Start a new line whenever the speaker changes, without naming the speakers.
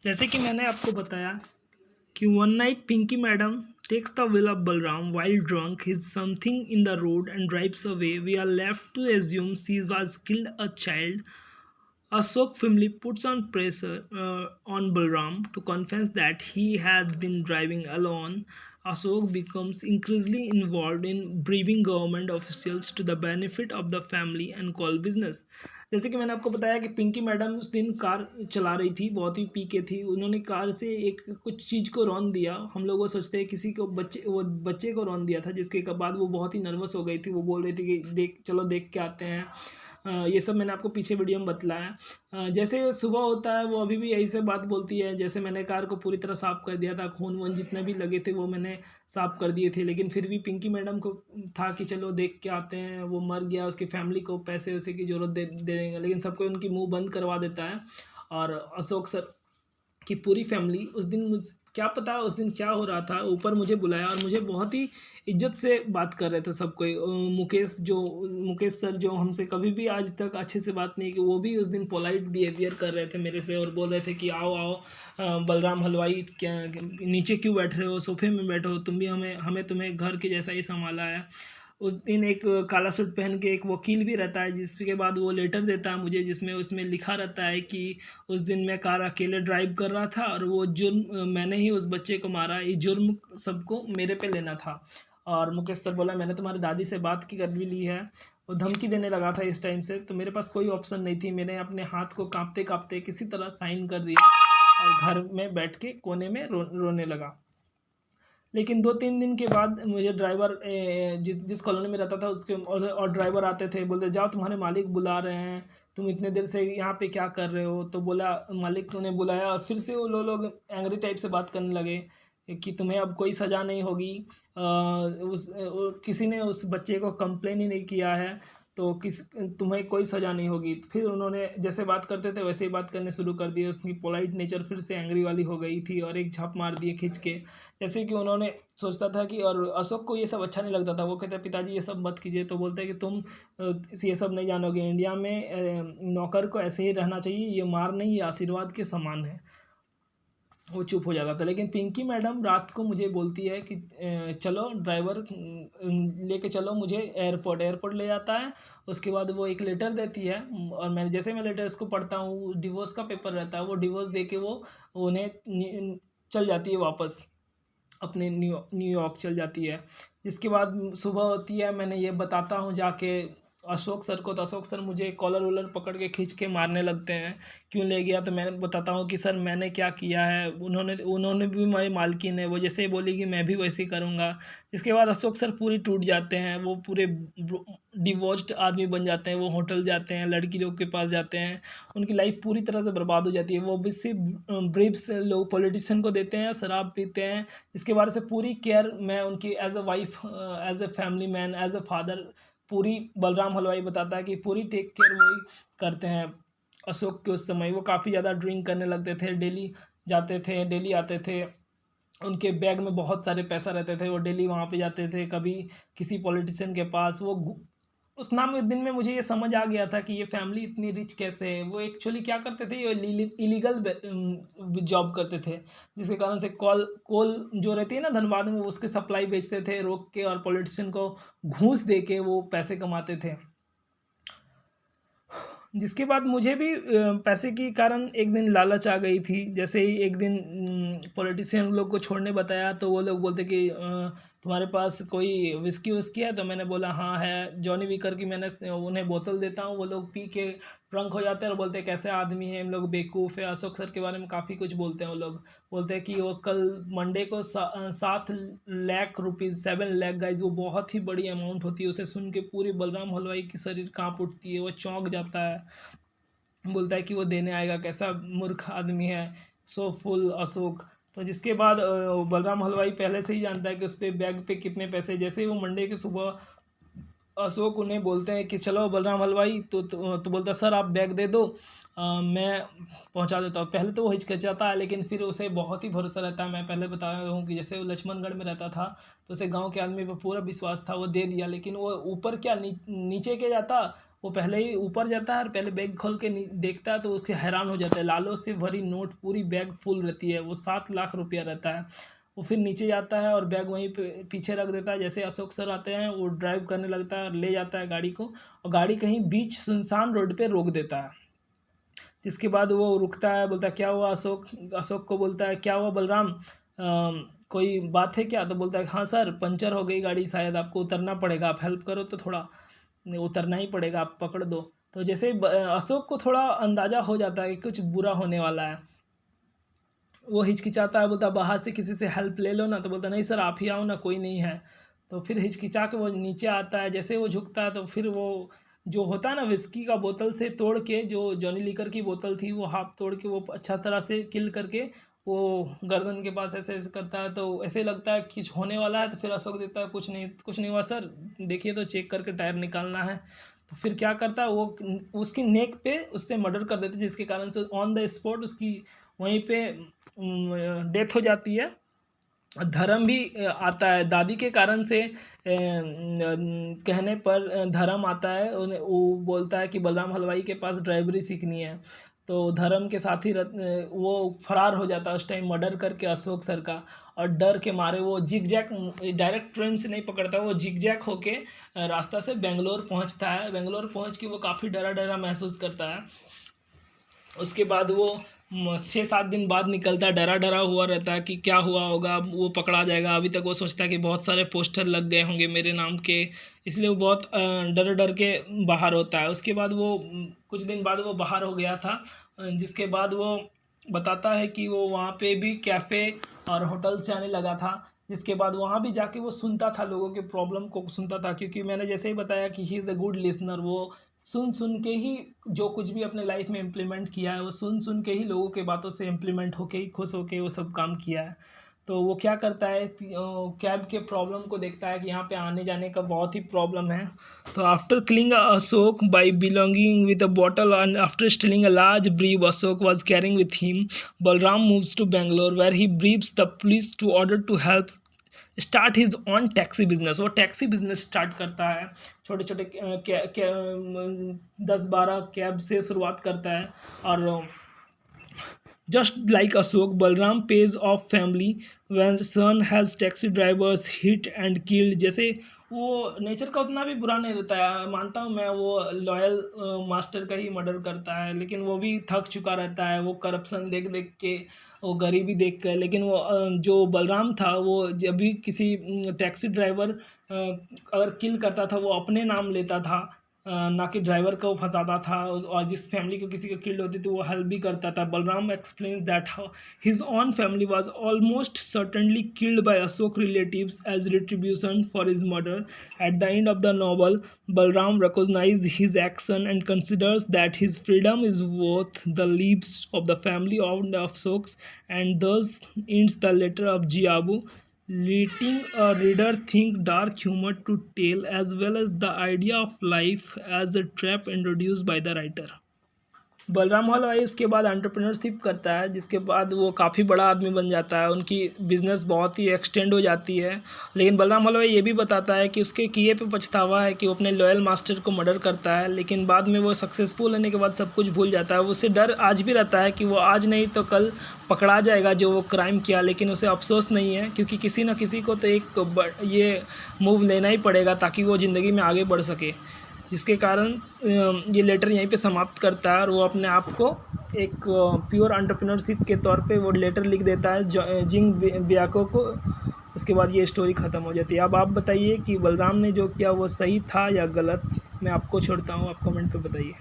जैसे कि मैंने आपको बताया कि one night Pinky madam takes the will of Balram while drunk, hits something in the road and drives away. We are left to assume she was killed a child. Ashok family puts on pressure on Balram to confess that he has been driving alone. Ashok becomes increasingly involved in briefing government officials to the benefit of the family and coal business. जैसे कि मैंने आपको बताया कि Pinky madam उस दिन car चला रही थी, बहुत ही पी के थी। उन्होंने कार से एक कुछ चीज़ को रौंद दिया। हम लोग वो सोचते हैं किसी को बच्चे को रौंद दिया था, जिसके बाद वो बहुत ही नर्वस हो गई थी। वो बोल रही थी कि चलो देख के आते हैं। ये सब मैंने आपको पीछे वीडियो में बतलाया। जैसे सुबह होता है वो अभी भी यही से बात बोलती है। जैसे मैंने कार को पूरी तरह साफ़ कर दिया था, खून वून जितने भी लगे थे वो मैंने साफ़ कर दिए थे, लेकिन फिर भी पिंकी मैडम को था कि चलो देख के आते हैं। वो मर गया, उसकी फैमिली को पैसे वैसे की ज़रूरत दे देंगे, लेकिन सबको उनकी मुंह बंद करवा देता है। और अशोक सर की पूरी फैमिली उस दिन क्या पता उस दिन क्या हो रहा था, ऊपर मुझे बुलाया और मुझे बहुत ही इज्जत से बात कर रहे थे सब कोई। मुकेश सर जो हमसे कभी भी आज तक अच्छे से बात नहीं की, वो भी उस दिन पोलाइट बिहेवियर कर रहे थे मेरे से और बोल रहे थे कि आओ आओ बलराम हलवाई, क्या नीचे क्यों बैठ रहे हो, सोफे में बैठो, तुम भी हमें तुम्हें घर के जैसा ही संभाला है। उस दिन एक काला सूट पहन के एक वकील भी रहता है, जिसके बाद वो लेटर देता है मुझे, जिसमें उसमें लिखा रहता है कि उस दिन मैं कार अकेले ड्राइव कर रहा था और वो जुर्म मैंने ही उस बच्चे को मारा, ये जुर्म सबको मेरे पे लेना था। और मुकेश सर बोला मैंने तुम्हारी दादी से बात की कर भी ली है। वो धमकी देने लगा था इस टाइम से, तो मेरे पास कोई ऑप्शन नहीं थी। मैंने अपने हाथ को कांपते कांपते किसी तरह साइन कर दिया और घर में बैठ के कोने में रोने लगा। लेकिन 2-3 दिन के बाद मुझे ड्राइवर जिस कॉलोनी में रहता था उसके और ड्राइवर आते थे, बोलते जाओ तुम्हारे मालिक बुला रहे हैं, तुम इतने देर से यहाँ पे क्या कर रहे हो। तो बोला मालिक ने बुलाया और फिर से वो लोग एंग्री टाइप से बात करने लगे कि तुम्हें अब कोई सज़ा नहीं होगी। किसी ने उस बच्चे को कंप्लेन ही नहीं किया है, तो तुम्हें कोई सज़ा नहीं होगी। फिर उन्होंने जैसे बात करते थे वैसे ही बात करने शुरू कर दिए। उसकी पोलाइट नेचर फिर से एंग्री वाली हो गई थी और एक झप मार दिए खींच के। जैसे कि उन्होंने सोचता था कि, और अशोक को ये सब अच्छा नहीं लगता था। वो कहता पिताजी ये सब मत कीजिए, तो बोलते हैं कि तुम ये सब नहीं जानोगे, इंडिया में नौकर को ऐसे ही रहना चाहिए, ये मार नहीं, ये आशीर्वाद के समान है। वो चुप हो जाता था। लेकिन पिंकी मैडम रात को मुझे बोलती है कि चलो ड्राइवर लेके चलो मुझे एयरपोर्ट ले जाता है। उसके बाद वो एक लेटर देती है और मैं लेटर्स को पढ़ता हूँ, डिवोर्स का पेपर रहता है, वो डिवोर्स दे के वो उन्हें चल जाती है वापस अपने न्यूयॉर्क चल जाती है। जिसके बाद सुबह होती है, मैंने ये बताता हूँ जाके अशोक सर को, तो अशोक सर मुझे कॉलर वॉलर पकड़ के खींच के मारने लगते हैं, क्यों ले गया। तो मैं बताता हूँ कि सर मैंने क्या किया है, उन्होंने भी मेरी मालकिन है, वो जैसे ही बोली कि मैं भी वैसे ही करूँगा। इसके बाद अशोक सर पूरी टूट जाते हैं, वो पूरे डिवोर्स्ड आदमी बन जाते हैं। वो होटल जाते हैं, लड़की लोग के पास जाते हैं, उनकी लाइफ पूरी तरह से बर्बाद हो जाती है। वो भी सिर्फ ब्रीफ्स लोग पॉलिटिशियन को देते हैं, शराब पीते हैं। इसके बारे से पूरी केयर मैं उनकी as a wife, as a family man, as a father पूरी बलराम हलवाई बताता है कि पूरी टेक केयर वही करते हैं अशोक के। उस समय वो काफ़ी ज़्यादा ड्रिंक करने लगते थे, डेली जाते थे, डेली आते थे। उनके बैग में बहुत सारे पैसा रहते थे, वो डेली वहाँ पे जाते थे, कभी किसी पॉलिटिशियन के पास। उस नाम के दिन में मुझे ये समझ आ गया था कि ये फैमिली इतनी रिच कैसे है। वो एक्चुअली क्या करते थे, ये इलीगल जॉब करते थे, जिसके कारण से कोल जो रहती है ना धनबाद में, उसके सप्लाई बेचते थे रोक के, और पॉलिटिशियन को घूस दे के वो पैसे कमाते थे। जिसके बाद मुझे भी पैसे के कारण एक दिन लालच आ गई थी। जैसे ही एक दिन पॉलिटिशियन लोग को छोड़ने बताया, तो वो लोग बोलते कि तुम्हारे पास कोई विस्की विस्की है। तो मैंने बोला हाँ है, जॉनी वीकर की। मैंने उन्हें बोतल देता हूँ, वो लोग पी के ड्रंक हो जाते हैं और बोलते हैं कैसे आदमी है, हम लोग बेवकूफ़ है। अशोक सर के बारे में काफ़ी कुछ बोलते हैं वो लोग। बोलते हैं कि वो कल मंडे को 7 लाख रुपीज़, 7 लाख गाइज, वो बहुत ही बड़ी अमाउंट होती है। उसे सुन के पूरी बलराम हलवाई की शरीर काँप उठती है, वो चौंक जाता है, बोलता है कि वो देने आएगा, कैसा मूर्ख आदमी है, सो फुल अशोक। तो जिसके बाद बलराम हलवाई पहले से ही जानता है कि उस पर बैग पे कितने पैसे। जैसे ही वो मंडे की सुबह अशोक उन्हें बोलते हैं कि चलो बलराम हलवाई, तो बोलता सर आप बैग दे दो, मैं पहुंचा देता हूँ। पहले तो वो हिचकिचाता है, लेकिन फिर उसे बहुत ही भरोसा रहता है। मैं पहले बताया हूँ कि जैसे वो लक्ष्मणगढ़ में रहता था, तो उसे गांव के आदमी पर पूरा विश्वास था, वो दे दिया। लेकिन वो ऊपर क्या नीचे क्या जाता, वो पहले ही ऊपर जाता है और पहले बैग खोल के देखता है, तो उसके हैरान हो जाता है। लालों से भरी नोट, पूरी बैग फुल रहती है, वो 7 लाख रुपया रहता है। वो फिर नीचे जाता है और बैग वहीं पे पीछे रख देता है। जैसे अशोक सर आते हैं, वो ड्राइव करने लगता है और ले जाता है गाड़ी को, और गाड़ी कहीं बीच सुनसान रोड पे रोक देता है। जिसके बाद वो रुकता है, बोलता है क्या हुआ अशोक, अशोक को बोलता है क्या हुआ बलराम, कोई बात है क्या? तो बोलता है हाँ सर, पंचर हो गई गाड़ी, शायद आपको उतरना पड़ेगा, आप हेल्प करो तो थोड़ा, उतरना ही पड़ेगा, आप पकड़ दो। तो जैसे अशोक को थोड़ा अंदाज़ा हो जाता है कि कुछ बुरा होने वाला है, वो हिचकिचाता है, बोलता है बाहर से किसी से हेल्प ले लो ना। तो बोलता है नहीं सर, आप ही आओ ना, कोई नहीं है। तो फिर हिचकिचा के वो नीचे आता है। जैसे वो झुकता है तो फिर वो जो होता है ना, विस्की का बोतल से तोड़ के, जो जॉनी लीकर की बोतल थी, वो हाफ तोड़ के वो अच्छा तरह से किल करके वो गर्दन के पास ऐसे ऐसे करता है। तो ऐसे लगता है कुछ होने वाला है। तो फिर अशोक देता है कुछ नहीं हुआ सर, देखिए तो चेक करके टायर निकालना है। तो फिर क्या करता है वो, उसकी नेक पे उससे मर्डर कर देते, जिसके कारण से ऑन द स्पॉट उसकी वहीं पे डेथ हो जाती है। धर्म भी आता है दादी के कारण से, कहने पर धर्म आता है, वो बोलता है कि बलराम हलवाई के पास ड्राइवरी सीखनी है। तो धर्म के साथ ही वो फरार हो जाता है उस टाइम, मर्डर करके अशोक सर का। और डर के मारे वो जिग जैक, डायरेक्ट ट्रेन से नहीं पकड़ता, वो जिग जैक होके रास्ता से बेंगलोर पहुंचता है। बेंगलोर पहुंच के वो काफ़ी डरा डरा महसूस करता है। उसके बाद वो 6-7 दिन बाद निकलता है, डरा डरा हुआ रहता है कि क्या हुआ होगा, वो पकड़ा जाएगा। अभी तक वो सोचता है कि बहुत सारे पोस्टर लग गए होंगे मेरे नाम के, इसलिए वो बहुत डर डर के बाहर होता है। उसके बाद वो कुछ दिन बाद वो बाहर हो गया था, जिसके बाद वो बताता है कि वो वहाँ पे भी कैफ़े और होटल्स जाने लगा था। जिसके बाद वहाँ भी जाके वो सुनता था, लोगों के प्रॉब्लम को सुनता था, क्योंकि मैंने जैसे ही बताया कि he is a good listener. वो सुन सुन के ही जो कुछ भी अपने लाइफ में इम्प्लीमेंट किया है, वो सुन सुन के ही लोगों के बातों से इम्प्लीमेंट होके ही खुश होके वो सब काम किया है। तो वो क्या करता है, कैब के प्रॉब्लम को देखता है कि यहाँ पे आने जाने का बहुत ही प्रॉब्लम है। तो after killing Ashok by bludgeoning with a bottle and after stealing a large bribe Ashok was carrying with him, Balram moves to Bangalore where he bribes the police to order to help start his own taxi business. वो taxi business start करता है, छोटे छोटे 10-12 cab से शुरुआत करता है। और just like Ashok, Balram pays off family when son has taxi drivers hit and killed. जैसे वो नेचर का उतना भी बुरा नहीं रहता है, मानता हूँ मैं, वो लॉयल मास्टर का ही मर्डर करता है, लेकिन वो भी थक चुका रहता है, वो करप्शन देख देख के, वो गरीबी देख कर। लेकिन वो जो बलराम था, वो जब भी किसी टैक्सी ड्राइवर अगर किल करता था, वो अपने नाम लेता था, ना कि ड्राइवर को फंसाता था। और जिस फैमिली को किसी को किल्ड होती थी, वो हेल्प भी करता था। Balram explains that his own family was almost certainly killed by Ashok relatives as retribution for his murder. At the end of the novel, Balram recognizes his action and considers that his freedom is worth the lives of the family of the Ashoks, and thus ends the letter of Jiabu, letting a reader think dark humor to tale as well as the idea of life as a trap introduced by the writer. Balram हलवाई उसके बाद entrepreneurship करता है, जिसके बाद वो काफ़ी बड़ा आदमी बन जाता है, उनकी बिज़नेस बहुत ही एक्सटेंड हो जाती है। लेकिन बलराम हलवाई ये भी बताता है कि उसके किए पे पछतावा है कि वो अपने लॉयल मास्टर को मर्डर करता है, लेकिन बाद में वो सक्सेसफुल होने के बाद सब कुछ भूल जाता है। उससे डर आज भी रहता है कि वो आज नहीं तो कल पकड़ा जाएगा जो वो क्राइम किया, लेकिन उसे अफसोस नहीं है, क्योंकि किसी न किसी को तो एक ये मूव लेना ही पड़ेगा ताकि वो ज़िंदगी में आगे बढ़ सके। जिसके कारण ये लेटर यहीं पे समाप्त करता है, और वो अपने आप को एक प्योर एंटरप्रेन्योरशिप के तौर पे वो लेटर लिख देता है जिंग बियाको को। उसके बाद ये स्टोरी ख़त्म हो जाती है। अब आप बताइए कि बलराम ने जो किया वो सही था या गलत। मैं आपको छोड़ता हूँ, आप कमेंट पे बताइए।